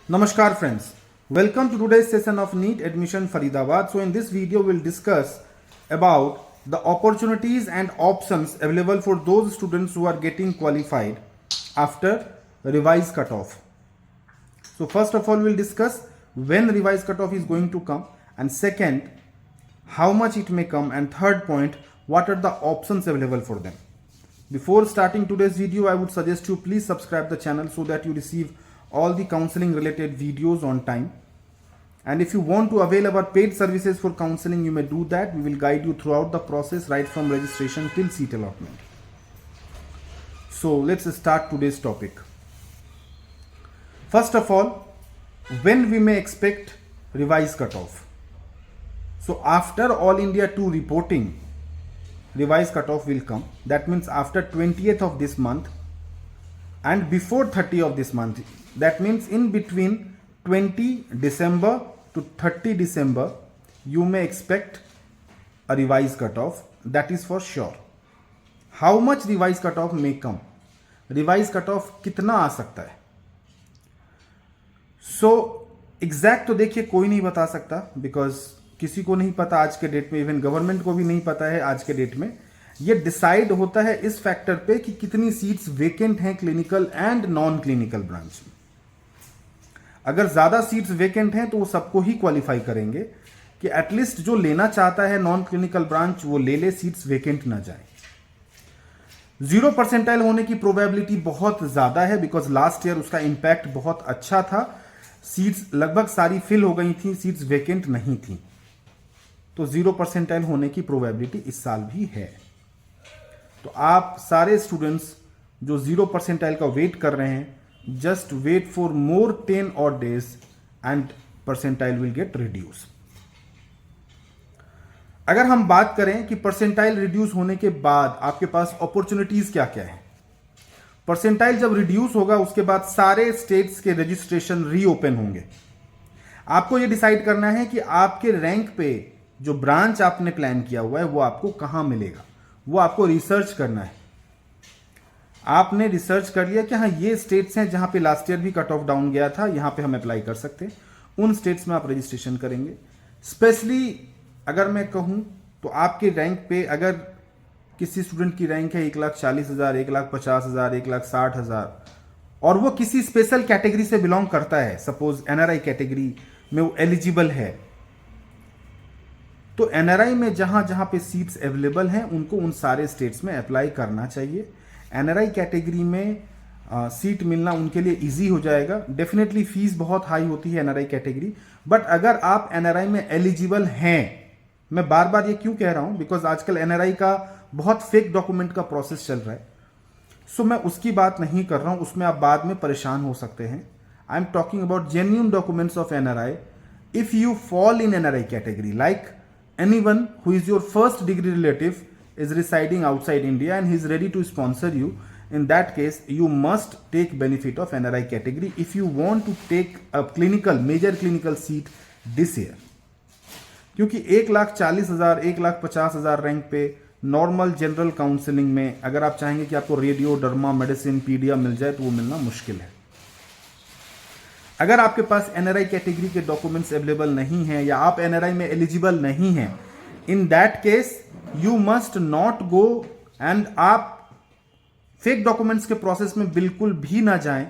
Namaskar friends, welcome to today's session of NEET Admission Faridabad. So in this video we'll discuss about the opportunities and options available for those students who are getting qualified after revised cutoff. So first of all we'll discuss when revised cutoff is going to come, and second how much it may come, and third point what are the options available for them. Before starting today's video, I would suggest you please subscribe the channel so that you receive all the counseling related videos on time. And if you want to avail our paid services for counseling, you may do that. We will guide you throughout the process right from registration till seat allotment. So let's start today's topic. First of all, when we may expect revised cutoff. So after All India 2 reporting, revised cutoff will come. That means after 20th of this month and before 30 of this month. That means in between 20 December to 30 December, you may expect a revised cutoff. That is for sure. How much revised cutoff may come? Revised cutoff कितना आ सकता है? So exact तो देखिए कोई नहीं बता सकता, because किसी को नहीं पता आज के डेट में, इवन गवर्नमेंट को भी नहीं पता है आज के डेट में. ये डिसाइड होता है इस फैक्टर पे कि कितनी सीट्स वेकेंट हैं clinical and non clinical branch में. अगर ज्यादा सीट्स वेकेंट हैं तो वो सबको ही क्वालिफाई करेंगे कि एटलीस्ट जो लेना चाहता है नॉन क्लिनिकल ब्रांच वो ले ले, सीट्स वेकेंट ना जाए. 0% होने की प्रोबेबिलिटी बहुत ज्यादा है, बिकॉज लास्ट ईयर उसका इंपैक्ट बहुत अच्छा था. सीट्स लगभग सारी फिल हो गई थी, सीट्स वेकेंट नहीं थी. तो 0% होने की प्रोबेबिलिटी इस साल भी है. तो आप सारे स्टूडेंट्स जो 0% का वेट कर रहे हैं, just wait for more 10 odd days and percentile will get reduce. अगर हम बात करें कि परसेंटाइल रिड्यूस होने के बाद आपके पास अपॉर्चुनिटीज क्या क्या है. परसेंटाइल जब रिड्यूस होगा उसके बाद सारे स्टेट्स के रजिस्ट्रेशन रीओपन होंगे. आपको यह डिसाइड करना है कि आपके रैंक पे जो ब्रांच आपने प्लान किया हुआ है वो आपको कहां मिलेगा. वो आपको रिसर्च करना है. आपने रिसर्च कर लिया कि हाँ ये स्टेट्स हैं जहां पे लास्ट ईयर भी कट ऑफ डाउन गया था, यहां पे हम अप्लाई कर सकते हैं. उन स्टेट्स में आप रजिस्ट्रेशन करेंगे. स्पेशली अगर मैं कहूं तो आपके रैंक पे अगर किसी स्टूडेंट की रैंक है 1,40,000, 1,50,000, 1,60,000 और वो किसी स्पेशल कैटेगरी से बिलोंग करता है, सपोज एनआरआई कैटेगरी में वो एलिजिबल है, तो एनआरआई में जहां जहां पे सीट्स अवेलेबल हैं उनको उन सारे स्टेट्स में अप्लाई करना चाहिए. एनआरआई कैटेगरी में सीट मिलना उनके लिए इजी हो जाएगा. डेफिनेटली फीस बहुत हाई होती है एनआरआई कैटेगरी, बट अगर आप एनआरआई में एलिजिबल हैं, मैं बार बार ये क्यों कह रहा हूं, बिकॉज आजकल एनआरआई का बहुत फेक डॉक्यूमेंट का प्रोसेस चल रहा है. सो मैं उसकी बात नहीं कर रहा हूं, उसमें आप बाद में परेशान हो सकते हैं. I am talking about genuine documents of NRI. If you fall in NRI category, like anyone who is your first degree relative is residing outside India and he is ready to sponsor you, in that case you must take benefit of NRI category if you want to take a major clinical seat this year. क्योंकि 1,40,000, 1,50,000 rank पे normal general counselling में अगर आप चाहेंगे कि आपको radio, derma, medicine, पीडिया मिल जाए तो वो मिलना मुश्किल है. अगर आपके पास एनआरआई कैटेगरी के डॉक्यूमेंट्स अवेलेबल नहीं हैं या आप एनआरआई में एलिजिबल नहीं हैं, in that case you must not go and आप फेक डॉक्यूमेंट्स के प्रोसेस में बिल्कुल भी ना जाएं.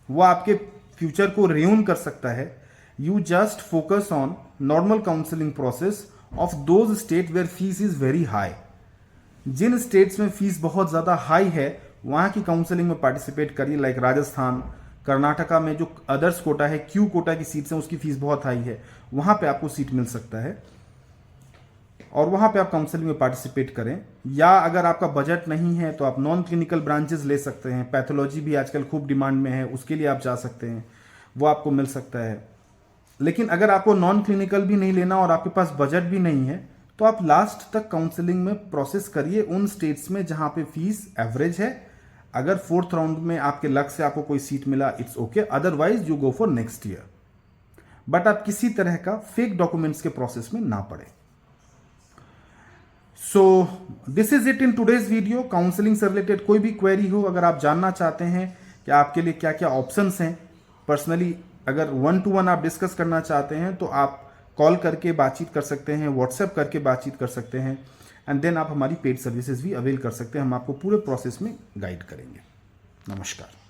वो आपके फ्यूचर को रेयून कर सकता है. You just focus on normal counselling process of those state where fees is very high. जिन स्टेट्स में फीस बहुत ज्यादा हाई है वहां की काउंसलिंग में पार्टिसिपेट करिए. लाइक राजस्थान, कर्नाटका में जो अदर्स कोटा है, क्यू कोटा की सीट्स हैं, उसकी फीस बहुत हाई है. वहां पे आपको सीट मिल सकता है और वहां पे आप काउंसलिंग में पार्टिसिपेट करें. या अगर आपका बजट नहीं है तो आप नॉन क्लिनिकल ब्रांचेस ले सकते हैं. पैथोलॉजी भी आजकल खूब डिमांड में है, उसके लिए आप जा सकते हैं, वो आपको मिल सकता है. लेकिन अगर आपको नॉन क्लिनिकल भी नहीं लेना और आपके पास बजट भी नहीं है तो आप लास्ट तक काउंसलिंग में प्रोसेस करिए उन स्टेट्स में जहां पे फीस एवरेज है. अगर 4th राउंड में आपके लक से आपको कोई सीट मिला, it's okay, otherwise you go for next year. But आप किसी तरह का फेक डॉक्यूमेंट्स के प्रोसेस में ना पड़े. So this is it in today's video. Counselling से रिलेटेड कोई भी क्वेरी हो, अगर आप जानना चाहते हैं कि आपके लिए क्या क्या ऑप्शंस हैं, पर्सनली अगर 1-to-1 आप डिस्कस करना चाहते हैं तो आप कॉल करके बातचीत कर सकते हैं, व्हाट्सएप करके बातचीत कर सकते हैं, एंड देन आप हमारी पेड सर्विसेज भी अवेल कर सकते हैं। हम आपको पूरे प्रोसेस में गाइड करेंगे। नमस्कार।